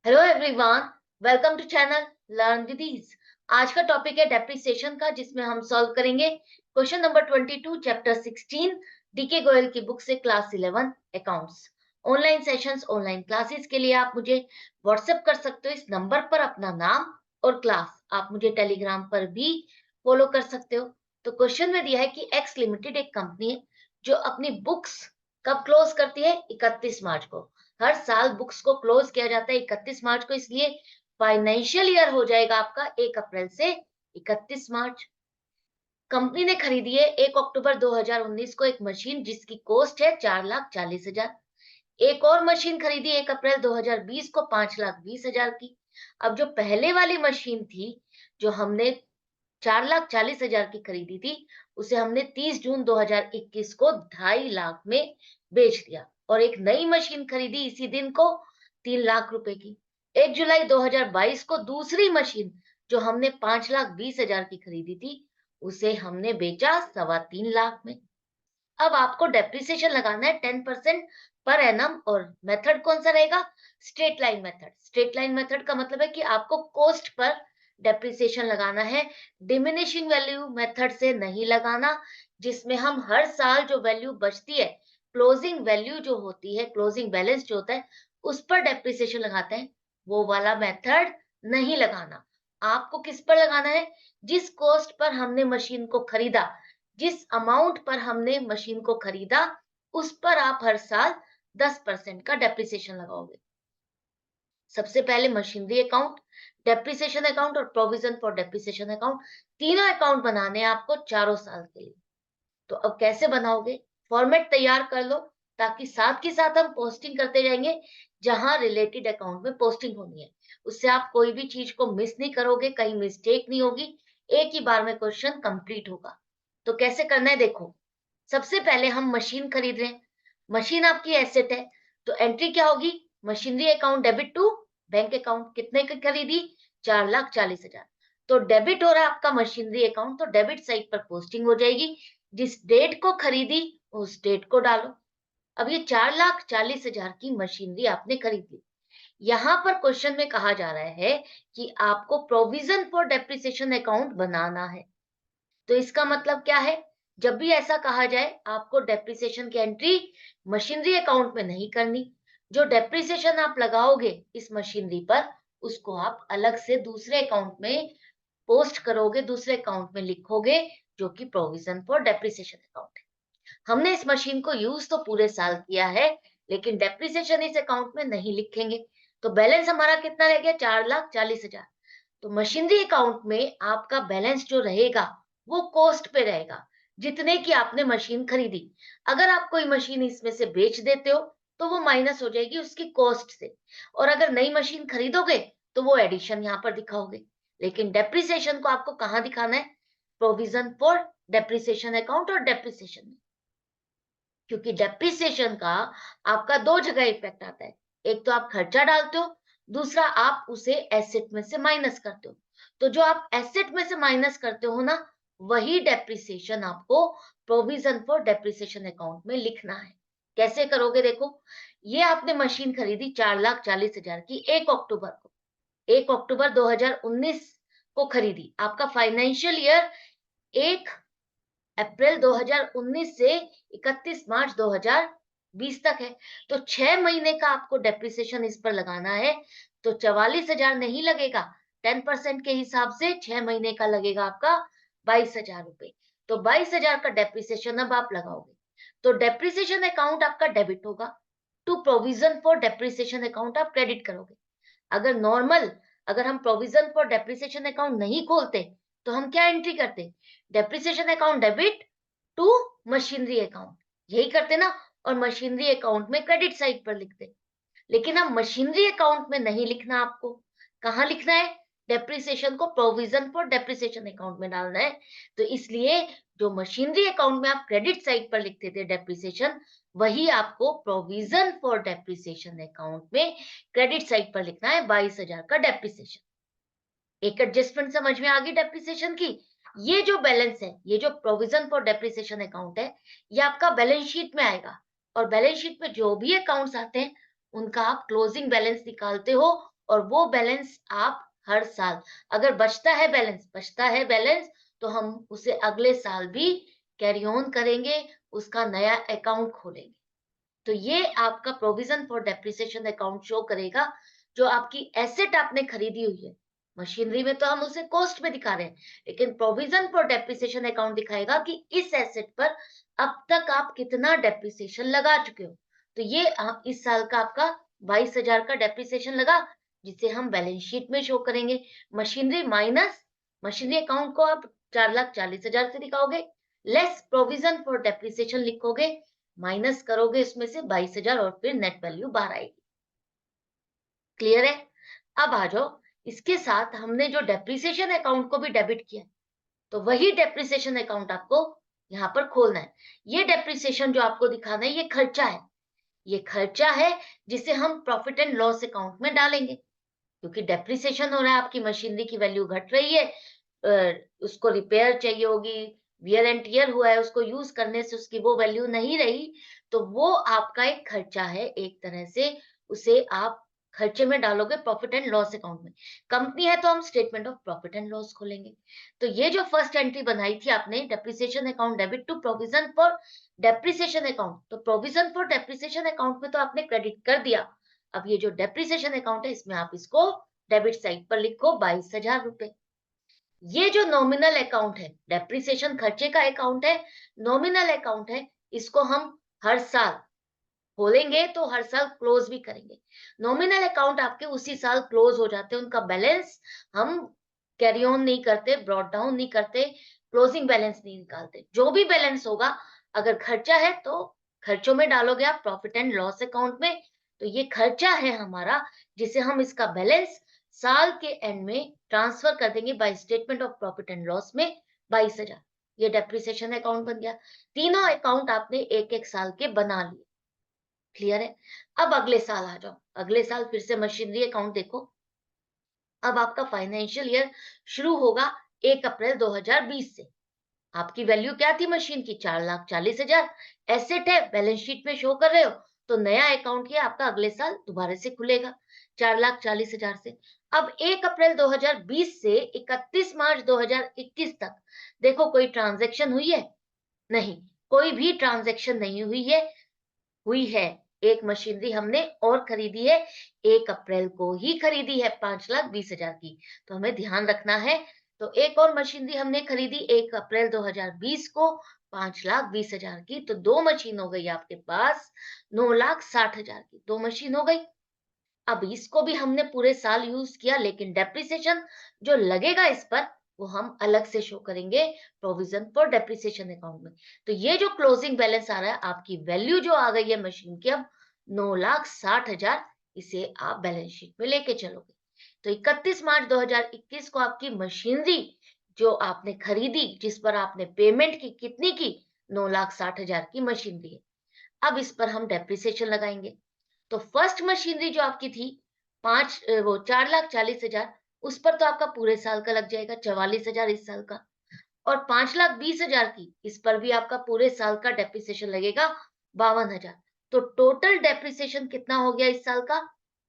Hello everyone, welcome to channel learn with ease. आज का topic है डेप्रिसिएशन का, जिसमें हम सॉल्व करेंगे question number 22 chapter 16 D K Goyal की बुक से class 11 accounts. Online sessions, online classes के लिए आप मुझे व्हाट्सएप कर सकते हो इस नंबर पर अपना नाम और क्लास। आप मुझे टेलीग्राम पर भी फॉलो कर सकते हो। तो क्वेश्चन में दिया है कि एक्स लिमिटेड एक कंपनी है जो अपनी बुक्स कब क्लोज करती है? 31 मार्च को। हर साल बुक्स को क्लोज किया जाता है 31 मार्च को, इसलिए फाइनेंशियल ईयर हो जाएगा आपका 1 अप्रैल से 31 मार्च। कंपनी ने खरीदी है 1 अक्टूबर 2019 को एक मशीन जिसकी कॉस्ट है 4,40,000। एक और मशीन खरीदी 1 अप्रैल 2020 को 5,20,000 की। अब जो पहले वाली मशीन थी, जो हमने 4,40,000 की खरीदी थी, उसे हमने 30 जून 2021 को 2.5 लाख में बेच दिया और एक नई मशीन खरीदी इसी दिन को 3 लाख रुपए की। 1 जुलाई 2022 को दूसरी मशीन जो हमने 5,20,000 की खरीदी थी, उसे हमने बेचा 3.25 लाख में। अब आपको डेप्रिसिएशन लगाना है 10% पर एनम और मेथड कौन सा रहेगा? Straight line method. Straight line method का मतलब है कि आपको कॉस्ट पर डेप्रिसिएशन लगाना है, डिमिनिशिंग वैल्यू मेथड से नहीं लगाना, जिसमें हम हर साल जो वैल्यू बचती है, क्लोजिंग वैल्यू जो होती है, क्लोजिंग बैलेंस जो होता है, उस पर डेप्रिसिएशन लगाते हैं। वो वाला मेथड नहीं लगाना। आपको किस पर लगाना है? जिस कॉस्ट पर हमने मशीन को खरीदा, जिस अमाउंट पर हमने मशीन को खरीदा, उस पर आप हर साल 10% का डेप्रिसिएशन लगाओगे। सबसे पहले मशीनरी अकाउंट, डेप्रिसिएशन अकाउंट और प्रोविजन फॉर डेप्रिसिएशन अकाउंट, तीनों अकाउंट बनाने हैं आपको चारों साल के लिए। तो अब कैसे बनाओगे? फॉर्मेट तैयार कर लो, ताकि साथ के साथ हम पोस्टिंग करते जाएंगे जहां रिलेटेड अकाउंट में पोस्टिंग होनी है। उससे आप कोई भी चीज को मिस नहीं करोगे, कहीं मिस्टेक नहीं होगी, एक ही बार में क्वेश्चन कंप्लीट होगा। तो कैसे करना है देखो। सबसे पहले हम मशीन खरीद रहे हैं, मशीन आपकी एसेट है, तो एंट्री क्या होगी? Machinery account debit to bank account. कितने की खरीदी? 4,40,000। तो डेबिट हो रहा है आपका मशीनरी अकाउंट, तो डेबिट साइड पर पोस्टिंग हो जाएगी। जिस डेट को खरीदी उस डेट को डालो। अब ये 4,40,000 की मशीनरी आपने खरीद ली। यहाँ पर क्वेश्चन में कहा जा रहा है कि आपको प्रोविजन फॉर डेप्रिसिएशन अकाउंट बनाना है। तो इसका मतलब क्या है? जब भी ऐसा कहा जाए, आपको डेप्रिसिएशन की एंट्री मशीनरी अकाउंट में नहीं करनी। जो डेप्रिसिएशन आप लगाओगे इस मशीनरी पर, उसको आप अलग से दूसरे अकाउंट में पोस्ट करोगे, दूसरे अकाउंट में लिखोगे, जो कि प्रोविजन फॉर डेप्रिसिएशन अकाउंट है। हमने इस मशीन को यूज तो पूरे साल किया है, लेकिन डेप्रिसिएशन इस अकाउंट में नहीं लिखेंगे। तो बैलेंस हमारा कितना रह गया? 4,40,000। तो मशीनरी अकाउंट में आपका बैलेंस जो रहेगा वो कॉस्ट पे रहेगा, जितने की आपने मशीन खरीदी। अगर आप कोई मशीन इसमें से बेच देते हो, तो वो माइनस हो जाएगी उसकी कॉस्ट से, और अगर नई मशीन खरीदोगे तो वो एडिशन यहाँ पर दिखाओगे। लेकिन डेप्रिसिएशन को आपको कहाँ दिखाना है? प्रोविजन फॉर डेप्रिसिएशन अकाउंट और डेप्रिसिएशन में। क्योंकि डेप्रिसिएशन का आपका दो जगह इफेक्ट आता है। एक तो आप खर्चा डालते हो, दूसरा आप उसे एसेट में से माइनस करते हो। तो जो आप एसेट में से माइनस करते हो ना, वही डेप्रिसिएशन आपको प्रोविजन फॉर डेप्रिसिएशन अकाउंट में लिखना है। कैसे करोगे देखो। ये आपने मशीन खरीदी 4,40,000 की 1 अक्टूबर को, 1 अक्टूबर 2019 को खरीदी। आपका फाइनेंशियल ईयर 1 अप्रैल 2019 से 31 मार्च 2020 तक है। तो 6 महीने का आपको डेप्रिसिएशन इस पर लगाना है। तो 44,000 नहीं लगेगा, 10% के हिसाब से 6 महीने का लगेगा आपका 22,000 रुपए। तो 22,000 का डेप्रिसिएशन अब आप लगाओगे। तो डेप्रिसिएशन अकाउंट आपका डेबिट होगा, to provision for depreciation account आप क्रेडिट करोगे। अगर नॉर्मल, अगर हम प्रोविजन फॉर डेप्रिसिएशन अकाउंट नहीं खोलते, तो हम क्या एंट्री करते? Depreciation account debit to machinery account, यही करते ना, और मशीनरी अकाउंट में क्रेडिट साइड पर लिखते। लेकिन अब मशीनरी अकाउंट में नहीं लिखना आपको। कहाँ लिखना है? डेप्रिसिएशन को प्रोविजन फॉर डेप्रिसिएशन अकाउंट में डालना है। तो इसलिए जो मशीनरी अकाउंट में आप क्रेडिट साइड पर लिखते थे डेप्रिसिएशन, वही आपको प्रोविजन फॉर डेप्रिसिएशन अकाउंट में क्रेडिट साइड पर लिखना है, 22,000 का डेप्रिसिएशन। एक एडजस्टमेंट समझ में आ गई डेप्रिसिएशन की। ये जो बैलेंस है, ये जो प्रोविजन फॉर डेप्रिसिएशन अकाउंट है, ये आपका बैलेंस शीट में आएगा। और बैलेंस शीट में जो भी अकाउंट्स आते हैं, उनका आप क्लोजिंग बैलेंस निकालते हो और वो बैलेंस आप हर साल, अगर बचता है बैलेंस, तो हम उसे अगले साल भी कैरी ऑन करेंगे, उसका नया अकाउंट खोलेंगे। तो ये आपका provision for depreciation account show करेगा, जो आपकी एसेट आपने खरीदी हुई है। मशीनरी में तो हम उसे कॉस्ट में दिखा रहे हैं, लेकिन प्रोविजन फॉर डेप्रिसिएशन अकाउंट दिखाएगा कि इस एसेट पर अब तक आप कितना डेप्रिसिएशन लगा चुके हो। तो ये इस साल का आपका 22,000 का डेप्रिसिएशन लगा, जिसे हम बैलेंस शीट में शो करेंगे। मशीनरी माइनस मशीनरी अकाउंट को आप 4,40,000 से दिखाओगे, लेस प्रोविजन फॉर डेप्रिसिएशन लिखोगे, माइनस करोगे इसमें से 22,000 और फिर नेट वैल्यू बाहर आएगी। क्लियर है? अब आ जाओ, इसके साथ हमने जो डेप्रिसिएशन अकाउंट को भी डेबिट किया, तो वही डेप्रिसिएशन अकाउंट आपको यहाँ पर खोलना है। ये डेप्रिसिएशन जो आपको दिखाना है, ये खर्चा है। ये खर्चा है जिसे हम प्रॉफिट एंड लॉस अकाउंट में डालेंगे, क्योंकि डेप्रिसिएशन हो रहा है, आपकी मशीनरी की वैल्यू घट रही है, उसको रिपेयर चाहिए होगी, वियर एंड टियर हुआ है, उसको यूज करने से उसकी वो वैल्यू नहीं रही, तो वो आपका एक खर्चा है एक तरह से, उसे आप खर्चे में डालोगे प्रॉफिट एंड लॉस अकाउंट में। कंपनी है तो हम statement of profit and loss खोलेंगे। तो ये जो फर्स्ट एंट्री बनाई थी आपने, depreciation account debit to provision for depreciation account, तो प्रोविजन फॉर डेप्रिसिएशन अकाउंट में तो आपने क्रेडिट कर दिया। अब ये जो डेप्रिसिएशन अकाउंट है, इसमें आप इसको डेबिट साइड पर लिखो 22,000 रुपए। ये जो नॉमिनल अकाउंट है, डेप्रिसिएशन खर्चे का अकाउंट है, नॉमिनल अकाउंट है, इसको हम हर साल खोलेंगे तो हर साल क्लोज भी करेंगे। नॉमिनल अकाउंट आपके उसी साल क्लोज हो जाते हैं, उनका बैलेंस हम कैरी ऑन नहीं करते, ब्रॉट डाउन नहीं करते, क्लोजिंग बैलेंस नहीं निकालते। जो भी बैलेंस होगा, अगर खर्चा है तो खर्चों में डालोगे आप प्रॉफिट एंड लॉस अकाउंट में, तो ये खर्चा है हमारा, जिसे हम इसका बैलेंस साल के एंड में ट्रांसफर कर देंगे by statement of profit and loss में 22,000। ये डेप्रिसिएशन अकाउंट बन गया। तीनों अकाउंट आपने एक एक साल के बना लिए। क्लियर है? अब अगले साल आ जाओ। अगले साल फिर से मशीनरी अकाउंट देखो। अब आपका फाइनेंशियल ईयर शुरू होगा 1 अप्रैल 2020 से। आपकी वैल्यू क्या थी मशीन की? 4,40,000 एसेट है, बैलेंस शीट में शो कर रहे हो, तो नया अकाउंट ये आपका अगले साल दोबारा से खुलेगा 4,40,000 से। अब 1 अप्रैल 2020 से 31 मार्च 2021 तक देखो, कोई ट्रांजैक्शन हुई है? नहीं, कोई भी ट्रांजैक्शन नहीं हुई है। एक मशीनरी हमने और खरीदी है, 1 अप्रैल को ही खरीदी है 5,20,000 की, तो हमें ध्यान रखना है। तो एक और मशीनरी हमने खरीदी 1 अप्रैल 2020 को 5,20,000 की, तो 2 मशीन हो गई आपके पास 9,60,000 की, 2 मशीन हो गई। अब इसको भी हमने पूरे साल यूज किया, लेकिन डेप्रिसिएशन जो लगेगा इस पर, वो हम अलग से शो करेंगे प्रोविजन फॉर डेप्रिसिएशन अकाउंट में। तो ये जो क्लोजिंग बैलेंस आ रहा है, आपकी वैल्यू जो आ गई है मशीन की अब 9,60,000, इसे आप बैलेंस शीट में लेके चलोगे। तो 31 मार्च 2021 को आपकी मशीनरी जो आपने खरीदी, जिस पर आपने पेमेंट की, कितनी की? 9,60,000 की मशीनरी है। अब इस पर हम डेप्रिसिएशन लगाएंगे। तो फर्स्ट मशीनरी जो आपकी थी, 4,40,000, उस पर तो आपका पूरे साल का लग जाएगा 44,000 इस साल का, और 5,20,000 की, इस पर भी आपका पूरे साल का डेप्रिसिएशन लगेगा 52,000। तो टोटल डेप्रिसिएशन कितना हो गया इस साल का?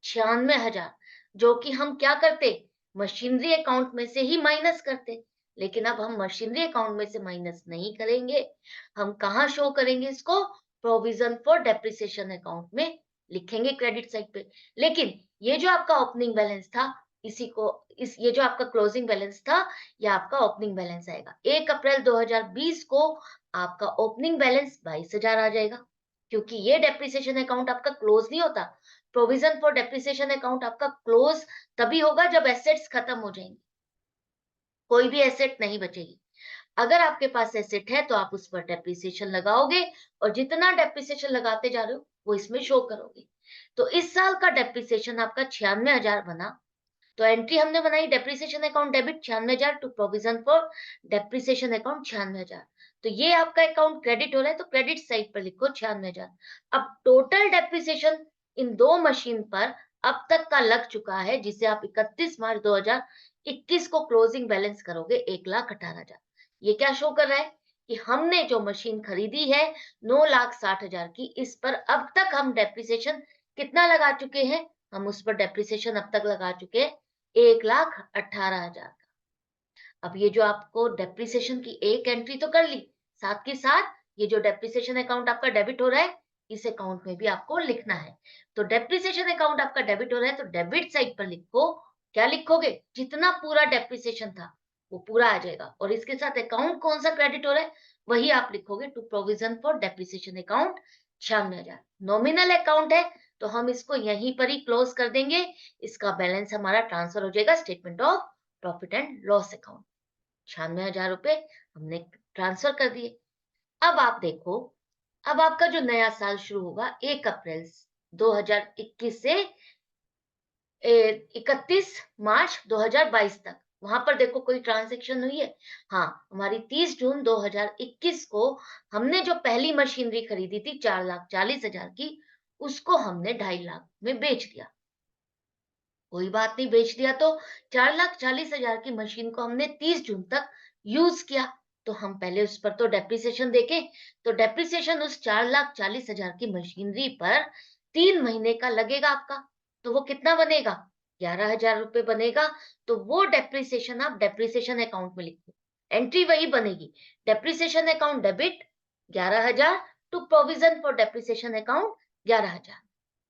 96,000, जो कि हम क्या करते? मशीनरी अकाउंट में से ही माइनस करते। लेकिन अब हम मशीनरी अकाउंट में से माइनस नहीं करेंगे, हम कहाँ शो करेंगे इसको? प्रोविजन फॉर डेप्रिसिएशन अकाउंट में लिखेंगे क्रेडिट साइड पे। लेकिन ये जो आपका ओपनिंग बैलेंस था, इसी को इस ये जो आपका क्लोजिंग बैलेंस था, ये आपका ओपनिंग बैलेंस आएगा। 1 अप्रैल 2020 को आपका ओपनिंग बैलेंस 22,000 आ जाएगा, क्योंकि ये डेप्रिसिएशन अकाउंट आपका क्लोज नहीं होता। प्रोविजन फॉर डेप्रिसिएशन अकाउंट आपका क्लोज तभी होगा जब एसेट्स खत्म हो जाएंगी, कोई भी एसेट नहीं बचेगी। अगर आपके पास एसेट है तो आप उस पर डेप्रिसिएशन लगाओगे, और जितना डेप्रिसिएशन लगाते जा रहे हो वो इसमें शो करोगे। तो इस साल का डेप्रिसिएशन आपका 96,000 बना। तो एंट्री हमने बनाई, depreciation account debit 96,000 to provision for depreciation account 96,000। तो ये आपका अकाउंट क्रेडिट हो रहा है, तो क्रेडिट साइड पर लिखो 96,000। अब टोटल डेप्रिसिएशन इन दो मशीन पर अब तक का लग चुका है, जिसे आप 31 मार्च 2021 को क्लोजिंग बैलेंस करोगे 1,18,000। ये क्या शो कर रहा है कि हमने जो मशीन खरीदी है 9,60,000 की, इस पर अब तक हम डेप्रिसिएशन कितना लगा चुके हैं? हम उस पर डेप्रिसिएशन अब तक लगा चुके 1,18,000। अब ये जो आपको डेप्रिसिएशन की एक एंट्री तो कर ली, साथ के साथ ये जो डेप्रिसिएशन अकाउंट आपका डेबिट हो रहा है, इस अकाउंट में भी आपको लिखना है। तो डेप्रिसिएशन अकाउंट आपका डेबिट हो रहा है, तो डेबिट साइड पर लिखो, क्या लिखोगे? जितना पूरा डेप्रिसिएशन था वो पूरा आ जाएगा, और इसके साथ अकाउंट कौन सा क्रेडिट हो रहा है वही आप लिखोगे, to provision for depreciation account 96,000। Nominal account है तो हम इसको यहीं पर ही क्लोज कर देंगे, इसका बैलेंस हमारा ट्रांसफर हो जाएगा statement of profit and loss account. 96,000 रुपए हमने ट्रांसफर कर दिए। अब आप देखो, अब आपका जो नया साल शुरू होगा 1 अप्रैल 2021 से 31 मार्च 2022 तक, वहां पर देखो कोई ट्रांजैक्शन हुई है? हाँ, हमारी 30 जून 2021 को हमने जो पहली मशीनरी खरीदी थी 4,40,000 की, उसको हमने 2.5 लाख में बेच दिया। कोई बात नहीं, बेच दिया तो 4,40,000 की मशीन को हमने 30 जून तक यूज किया, तो हम पहले उस पर तो डेप्रिसिएशन देखें। तो डेप्रिसिएशन उस 4,40,000 की मशीनरी पर 3 महीने का लगेगा आपका, तो वो कितना बनेगा? 11,000 रुपए बनेगा। तो वो डेप्रिसिएशन आप डेप्रिसिएशन अकाउंट में लिखो, एंट्री वही बनेगी, depreciation account debit 11,000 to provision for depreciation account 11,000,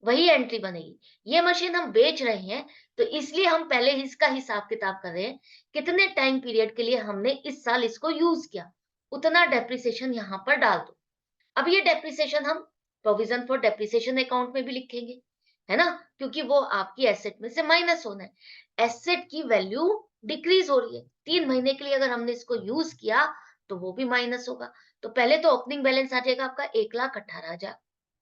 वही एंट्री बनेगी। ये मशीन हम बेच रहे हैं, तो इसलिए हम पहले इसका हिसाब किताब कर रहे हैं, कितने टाइम पीरियड के लिए हमने इस साल इसको यूज किया, उतना डेप्रिसिएशन यहाँ पर डाल दो। अब ये डेप्रिसिएशन हम प्रोविजन फॉर डेप्रिसिएशन अकाउंट में भी लिखेंगे, है ना, क्योंकि वो आपकी एसेट में से माइनस होना है। एसेट की वैल्यू डिक्रीज हो रही है, 3 महीने के लिए अगर हमने इसको यूज किया तो वो भी माइनस होगा। तो पहले तो ओपनिंग बैलेंस आ जाएगा आपका 1,18,000,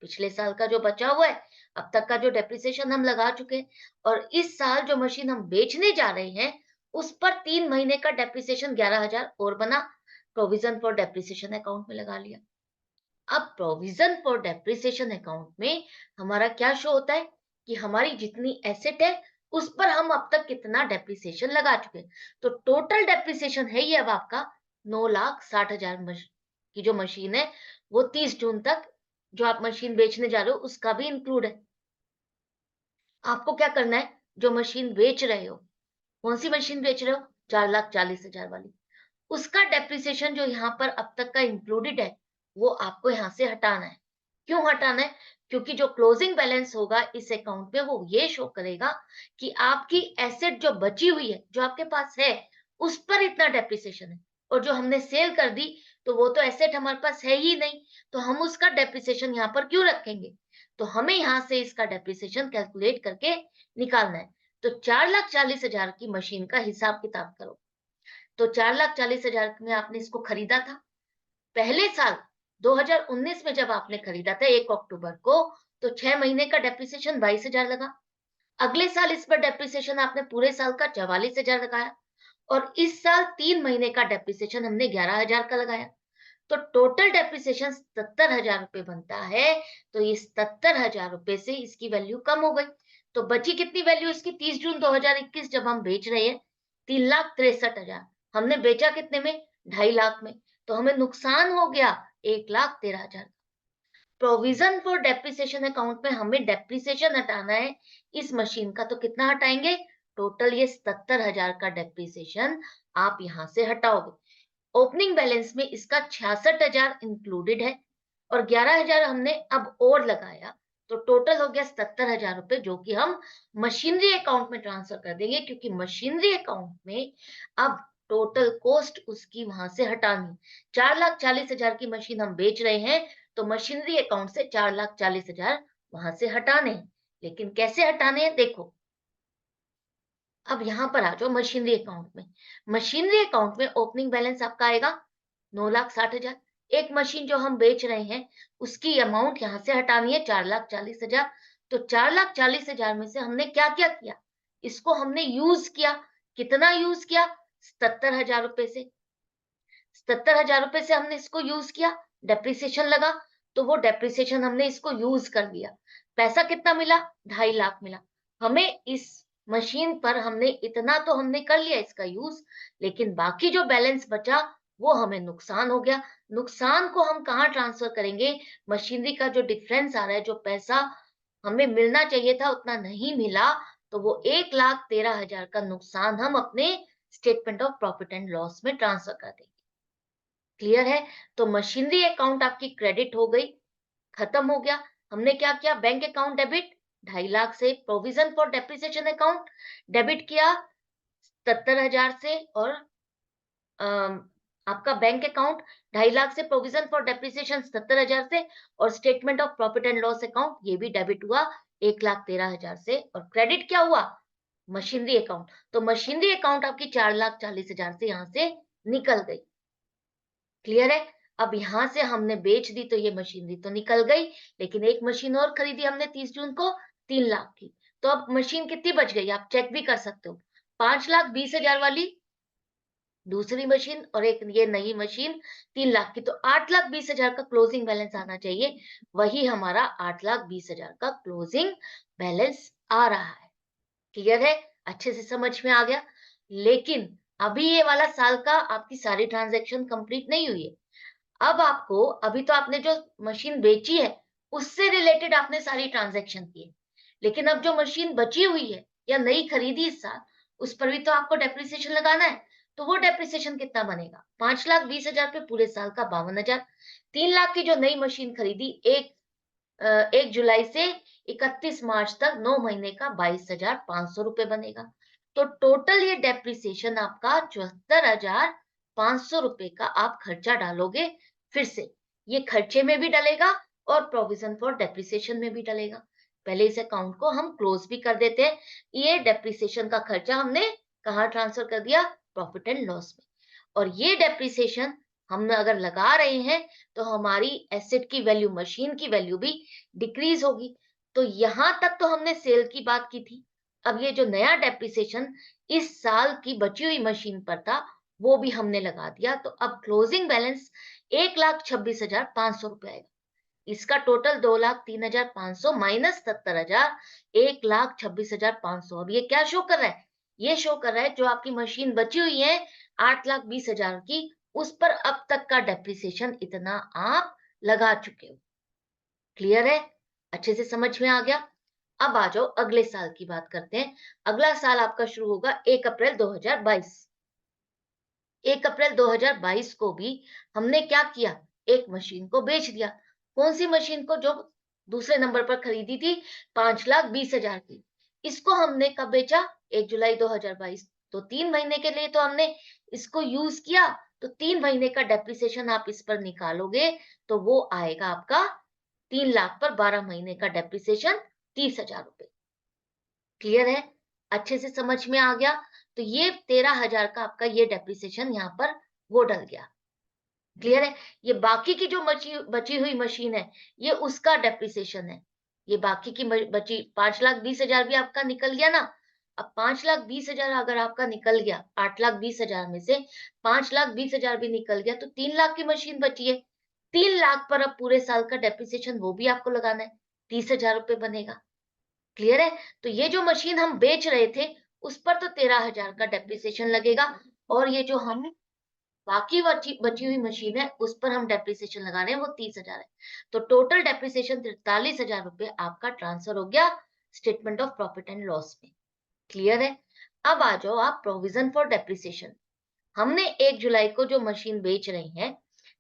पिछले साल का जो बचा हुआ है, अब तक का जो डेप्रिसिएशन हम लगा चुके हैं, और इस साल जो मशीन हम बेचने जा रहे हैं उस पर 3 महीने का डेप्रिसिएशन 11,000 और बना, प्रोविजन फॉर डेप्रिसिएशन अकाउंट में लगा लिया। अब प्रोविजन फॉर डेप्रिसिएशन अकाउंट में हमारा क्या शो होता है कि हमारी जितनी एसेट है उस पर हम अब तक कितना डेप्रिसिएशन लगा चुके हैं। तो टोटल डेप्रिसिएशन है ये अब आपका 9,60,000 की जो मशीन है, वो 30 जून तक जो आप मशीन बेचने जा रहे हो उसका भी इंक्लूड है। आपको क्या करना है, जो मशीन बेच रहे हो, कौन सी मशीन बेच रहे हो? 4,40,000 वाली, उसका डेप्रिसिएशन जो यहाँ पर अब तक का इंक्लूडेड है वो आपको यहाँ से हटाना है। क्यों हटाना है? क्योंकि जो क्लोजिंग बैलेंस होगा इस अकाउंट में वो ये शो करेगा कि आपकी एसेट जो बची हुई है, जो आपके पास है, उस पर इतना डेप्रिसिएशन है, और जो हमने सेल कर दी तो वो तो एसेट हमारे पास है ही नहीं, तो हम उसका डेप्रिसिएशन यहाँ पर क्यों रखेंगे? तो हमें यहाँ से इसका डेप्रिसिएशन कैलकुलेट करके निकालना है। तो 4,40,000 की मशीन का हिसाब किताब करो। तो 4,40,000 में आपने इसको खरीदा था। पहले साल 2019 में जब आपने खरीदा था 1 अक्टूबर को, तो 6 महीने का डेप्रिसिएशन 22,000 लगा। अगले साल इस पर डेप्रिसिएशन आपने पूरे साल का 44,000 लगाया, और इस साल 3 महीने का डेप्रिसिएशन हमने 11,000 का लगाया। तो टोटल डेप्रिसिएशन 77,000 रुपए बनता है। तो ये 77,000 रुपए से इसकी वैल्यू कम हो गई। तो बची कितनी वैल्यू इसकी? 30 जून 2021 जब हम बेच रहे हैं 3,63,000, हमने बेचा कितने में? 2.5 लाख में। तो हमें नुकसान हो गया 1,13,000। प्रोविजन फॉर डेप्रिसिएशन अकाउंट में हमें डेप्रिसिएशन हटाना है इस मशीन का, तो कितना हटाएंगे? टोटल ये 77,000 का डेप्रिसिएशन आप यहाँ से हटाओगे। ओपनिंग बैलेंस में इसका 66,000 इंक्लूडेड है, और 11,000 हमने अब और लगाया, तो टोटल हो गया 77,000 रुपए, जो कि हम मशीनरी अकाउंट में ट्रांसफर कर देंगे, क्योंकि मशीनरी अकाउंट में अब टोटल कॉस्ट उसकी वहां से हटानी। 4,40,000 की मशीन हम बेच रहे हैं, तो मशीनरी अकाउंट से 4,40,000 वहां से हटाने हैं। लेकिन कैसे हटाने हैं देखो, अब यहां पर आ जाओ मशीनरी अकाउंट में। मशीनरी अकाउंट में ओपनिंग बैलेंस आपका आएगा 9,60,000। एक मशीन जो हम बेच रहे हैं उसकी अमाउंट यहां से हटानी है 4,40,000। तो 4,40,000 में से हमने क्या क्या किया? इसको हमने यूज किया। कितना यूज किया? 77,000 रुपए से। 77,000 रुपए से हमने इसको यूज किया, डेप्रिसिएशन लगा, तो वो डेप्रिसिएशन हमने इसको यूज कर लिया। पैसा कितना मिला? 2.5 लाख मिला। हमें इस मशीन पर हमने इतना तो हमने कर लिया इसका यूज, लेकिन बाकी जो बैलेंस बचा वो हमें नुकसान हो गया। नुकसान को हम कहाँ ट्रांसफर करेंगे? मशीनरी का जो डिफरेंस आ रहा है, जो पैसा हमें मिलना चाहिए था उतना नहीं मिला, तो वो 1,13,000 का नुकसान हम अपने statement of profit and loss में ट्रांसफर कर देंगे। क्लियर है? तो मशीनरी अकाउंट आपकी क्रेडिट हो गई, खत्म हो गया। हमने क्या किया? बैंक अकाउंट डेबिट 2.5 लाख से, provision for depreciation account debit किया 77,000 से, और आपका बैंक अकाउंट 2.5 लाख से, प्रोविजन फॉर डेप्रिसिएशन 77,000 से, और statement of profit and loss account ये भी डेबिट हुआ 1,13,000 से, और क्रेडिट क्या हुआ? Machinery account. तो मशीनरी अकाउंट आपकी 4,40,000 से यहां से निकल गई। क्लियर है? अब यहां से हमने बेच दी तो ये मशीनरी तो निकल गई, लेकिन एक मशीन और खरीदी हमने 30 जून को 3 लाख की। तो अब मशीन कितनी बच गई आप चेक भी कर सकते हो। 5,20,000 वाली दूसरी मशीन, और एक ये नई मशीन 3 लाख की, तो 8,20,000 का क्लोजिंग बैलेंस आना चाहिए। वही हमारा 8,20,000 का क्लोजिंग बैलेंस आ रहा है। क्लियर है? अच्छे से समझ में आ गया। लेकिन अभी ये वाला साल का आपकी सारी ट्रांजैक्शन कंप्लीट नहीं हुई है। अब आपको, अभी तो आपने जो मशीन बेची है उससे रिलेटेड आपने सारी ट्रांजैक्शन की है, लेकिन अब जो मशीन बची हुई है या नई खरीदी इस साल, उस पर भी तो आपको डेप्रिसिएशन लगाना है। तो वो डेप्रिसिएशन कितना बनेगा? 5,20,000 पे पूरे साल का 52,000। 3 लाख की जो नई मशीन खरीदी 1 जुलाई से 31 मार्च तक 9 महीने का 22,500 रुपए बनेगा। तो टोटल ये डेप्रिसिएशन आपका 74,500 रुपए का आप खर्चा डालोगे। फिर से ये खर्चे में भी डलेगा और प्रोविजन फॉर डेप्रिसिएशन में भी डलेगा। पहले इस अकाउंट को हम क्लोज भी कर देते हैं। ये डेप्रिसिएशन का खर्चा हमने कहाँ ट्रांसफर कर दिया? प्रॉफिट एंड लॉस में। और ये डेप्रिसिएशन हम अगर लगा रहे हैं तो हमारी एसेट की वैल्यू, मशीन की वैल्यू भी डिक्रीज होगी। तो यहां तक तो हमने सेल की बात की थी। अब ये जो नया डेप्रिसिएशन इस साल की बची हुई मशीन पर था, वो भी हमने लगा दिया। तो अब क्लोजिंग बैलेंस 1,26,500 रुपए आएगा। इसका टोटल 2,03,500 माइनस 70,000, 1,26,500। अब ये क्या शो कर रहा है? ये शो कर रहा है जो आपकी मशीन बची हुई है 8,20,000 की, उस पर अब तक का डेप्रिसिएशन इतना आप लगा चुके हो। क्लियर है? अच्छे से समझ में आ गया। अब आ जाओ अगले साल की बात करते हैं। अगला साल आपका शुरू होगा 1 अप्रैल 2022। 1 अप्रैल 2022 को भी हमने क्या किया? एक मशीन को बेच दिया। कौन सी मशीन को? जो दूसरे नंबर पर खरीदी थी 5,20,000 की। इसको हमने कब बेचा? 1 जुलाई 2022। तो 3 महीने के लिए तो हमने इसको यूज किया। तो 3 महीने का डेप्रिसिएशन आप इस पर निकालोगे तो वो आएगा आपका 3 लाख पर 12 महीने का डेप्रिसिएशन 30,000 रुपए। क्लियर है? अच्छे से समझ में आ गया। तो ये 13,000 का आपका ये डेप्रिसिएशन यहाँ पर वो डल गया। क्लियर है? ये बाकी की जो बची हुई मशीन है, ये उसका डेप्रिसिएशन है। ये बाकी की बची 5,20,000 भी आपका निकल गया ना। अब 5,20,000 अगर आपका निकल गया, 8,20,000 में से 5,20,000 भी निकल गया, तो 3 लाख की मशीन बची है। 3 लाख पर अब पूरे साल का डेप्रिसिएशन वो भी आपको लगाना है, 30,000 रुपए बनेगा। क्लियर है? तो ये जो मशीन हम बेच रहे थे उस पर तो 13,000 का डेप्रिसिएशन लगेगा, और ये जो हम बाकी बची बची हुई मशीन है उस पर हम डेप्रिसिएशन लगा रहे हैं वो 30,000 है। तो टोटल डेप्रिसिएशन 43,000 रुपए आपका ट्रांसफर हो गया statement of profit and loss में। क्लियर है? अब आ जाओ आप प्रोविजन फॉर डेप्रिसिएशन। हमने 1 जुलाई को जो मशीन बेच रही है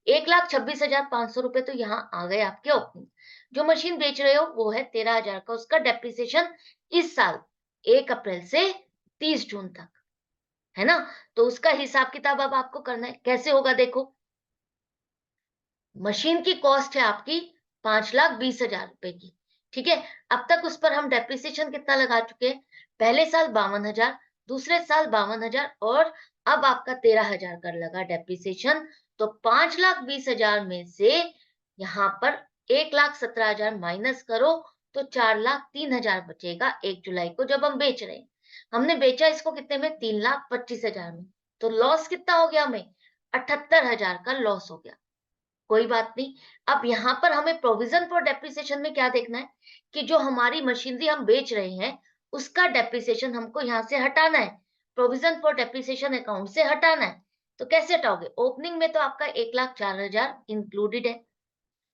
1,26,500 रुपए तो यहाँ आ गए आपके ओपनिंग। जो मशीन बेच रहे हो वो है 13,000 का, उसका डेप्रिसिएशन इस साल 1 अप्रैल से 30 जून तक, है ना? तो उसका हिसाब किताब अब आपको करना है। कैसे होगा देखो। मशीन की कॉस्ट है आपकी 5,20,000 रुपए की। ठीक है? अब तक उस पर हम डेप्रिसिएशन कितना लगा चुके हैं? पहले साल 52,000, दूसरे साल 52,000, और अब आपका 13,000 कर लगा डेप्रिसिएशन। तो 5,20,000 में से यहाँ पर 1,17,000 माइनस करो तो 4,03,000 बचेगा 1 जुलाई को जब हम बेच रहे हैं। हमने बेचा इसको कितने में? 3,25,000 में। तो लॉस कितना हो गया हमें? 78,000 का लॉस हो गया। कोई बात नहीं। अब यहाँ पर हमें प्रोविजन फॉर डेप्रिसिएशन में क्या देखना है कि जो हमारी मशीनरी हम बेच रहे हैं उसका डेप्रिसिएशन हमको यहाँ से हटाना है, प्रोविजन फॉर डेप्रिसिएशन अकाउंट से हटाना है। तो कैसे हटाओगे? ओपनिंग में तो आपका 1,04,000 इंक्लूडेड है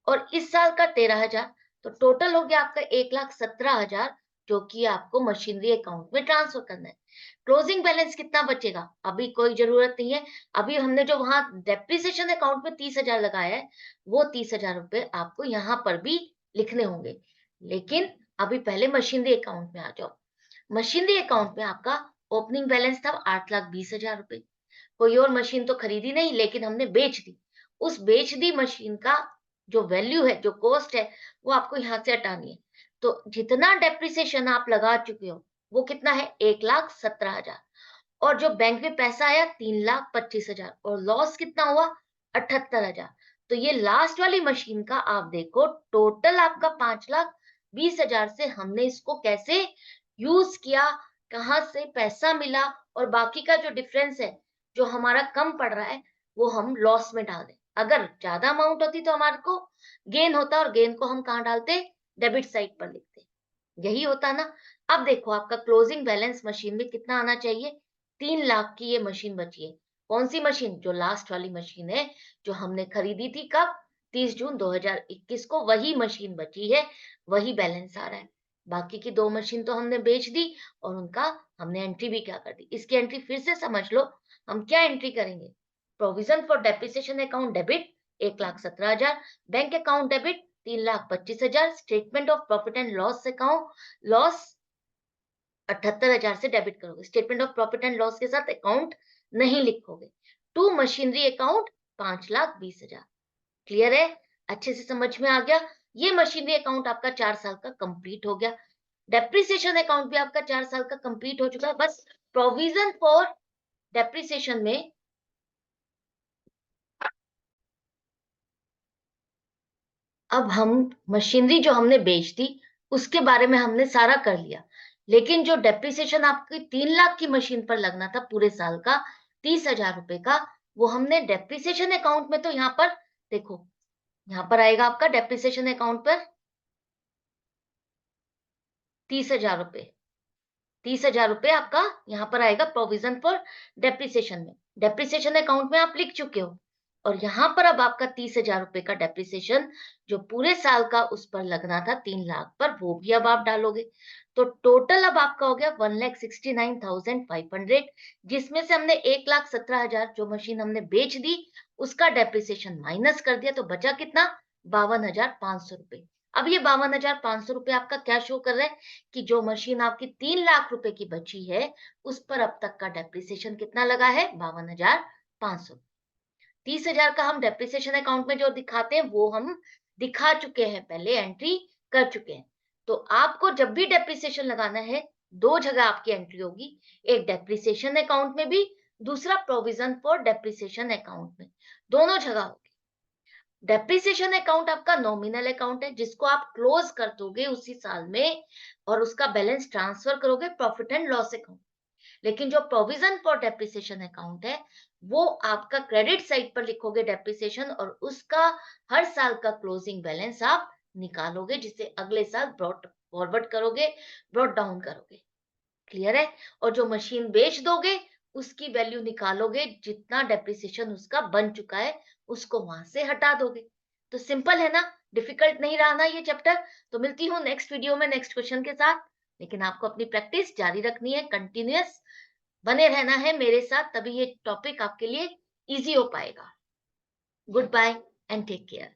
और इस साल का 13,000, तो टोटल हो गया आपका 1,17,000 जो कि आपको मशीनरी अकाउंट में ट्रांसफर करना है। क्लोजिंग बैलेंस कितना बचेगा अभी कोई जरूरत नहीं है। अभी हमने जो वहां डेप्रिसिएशन अकाउंट में 30,000 लगाया है वो 30,000 रुपए आपको यहाँ पर भी लिखने होंगे। लेकिन अभी पहले मशीनरी अकाउंट में आ जाओ। मशीनरी अकाउंट में आपका ओपनिंग बैलेंस था 8,20,000 रुपए। कोई और मशीन तो खरीदी नहीं लेकिन हमने बेच दी। उस बेच दी मशीन का जो वैल्यू है, जो कॉस्ट है, वो आपको यहाँ से हटानी है। तो जितना डेप्रिसिएशन आप लगा चुके हो वो कितना है 1,17,000 और जो बैंक में पैसा आया 3,25,000 और लॉस कितना हुआ 78,000। तो ये लास्ट वाली मशीन का आप देखो टोटल आपका 5,20,000 से हमने इसको कैसे यूज किया, कहाँ से पैसा मिला और बाकी का जो डिफरेंस है जो हमारा कम पड़ रहा है वो हम लॉस में डाल दें। अगर ज्यादा अमाउंट होती तो हमारे को गेन होता और गेन को हम कहाँ डालते डेबिट साइड पर लिखते। यही होता ना। अब देखो आपका क्लोजिंग बैलेंस मशीन में कितना आना चाहिए 3,00,000 की ये मशीन बची है। कौन सी मशीन जो लास्ट वाली मशीन है जो हमने खरीदी थी कब 30 जून 2021 को वही मशीन बची है वही बैलेंस आ रहा है। बाकी की दो मशीन तो हमने बेच दी और उनका हमने एंट्री भी क्या कर दी। इसकी एंट्री फिर से समझ लो। हम क्या एंट्री करेंगे provision for depreciation account debit 1,17,000 bank account debit 3,25,000 statement of profit and loss account loss 78,000 से डेबिट करोगे। Statement of profit and loss के साथ अकाउंट नहीं लिखोगे। To machinery account 5,20,000। क्लियर है? अच्छे से समझ में आ गया। ये मशीनरी अकाउंट आपका 4 साल का कंप्लीट हो गया। डेप्रिसिएशन अकाउंट भी आपका 4 साल का कंप्लीट हो चुका है। बस प्रोविजन फॉर डेप्रिसिएशन में अब हम मशीनरी जो हमने बेच दी उसके बारे में हमने सारा कर लिया। लेकिन जो डेप्रिसिएशन आपकी 3,00,000 की मशीन पर लगना था पूरे साल का 30,000 रुपए का वो हमने डेप्रिसिएशन अकाउंट में तो यहाँ पर देखो यहाँ पर आएगा आपका डेप्रिसिएशन अकाउंट पर 30,000 रुपए। 30,000 रुपए आपका यहाँ पर आएगा प्रोविजन फॉर डेप्रिसिएशन में। डेप्रिसिएशन अकाउंट में आप लिख चुके हो और यहाँ पर अब आपका 30,000 रुपए का डेप्रिसिएशन जो पूरे साल का उस पर लगना था 3,00,000 पर वो भी अब आप डालोगे। तो टोटल अब आपका हो गया 1,69,500 जिसमें से हमने 1,17,000 जो मशीन हमने बेच दी उसका डेप्रिसिएशन माइनस कर दिया तो बचा कितना 52,500 रुपए। अब ये 52,500 रुपए आपका क्या शो कर रहा है कि जो मशीन आपकी 3,00,000 रुपए की बची है उस पर अब तक का डेप्रिसिएशन कितना लगा है 52,500। 30,000 का हम डेप्रिसिएशन अकाउंट में जो दिखाते हैं वो हम दिखा चुके हैं पहले एंट्री कर चुके हैं। तो आपको जब भी डेप्रिसिएशन लगाना है दो जगह आपकी एंट्री होगी। एक डेप्रिसिएशन अकाउंट में भी दूसरा प्रोविजन फॉर डेप्रिसिएशन अकाउंट में दोनों जगह होगी। डेप्रिसिएशन अकाउंट आपका नॉमिनल अकाउंट है जिसको आप क्लोज कर दोगे उसी साल में और उसका बैलेंस ट्रांसफर करोगे प्रॉफिट एंड लॉस अकाउंट। लेकिन जो प्रोविजन फॉर डेप्रिसिएशन अकाउंट है वो आपका क्रेडिट साइड पर लिखोगे डेप्रिसिएशन और उसका हर साल का क्लोजिंग बैलेंस आप निकालोगे जिसे अगले साल ब्रॉट फॉरवर्ड करोगे ब्रॉट डाउन करोगे। क्लियर है? और जो मशीन बेच दोगे उसकी वैल्यू निकालोगे जितना डेप्रिसिएशन उसका बन चुका है उसको वहां से हटा दोगे। तो सिंपल है ना। डिफिकल्ट नहीं रहा ना ये चैप्टर। तो मिलती हूँ नेक्स्ट वीडियो में नेक्स्ट क्वेश्चन के साथ। लेकिन आपको अपनी प्रैक्टिस जारी रखनी है कंटिन्यूअस बने रहना है मेरे साथ तभी ये टॉपिक आपके लिए इजी हो पाएगा। Good bye and take care.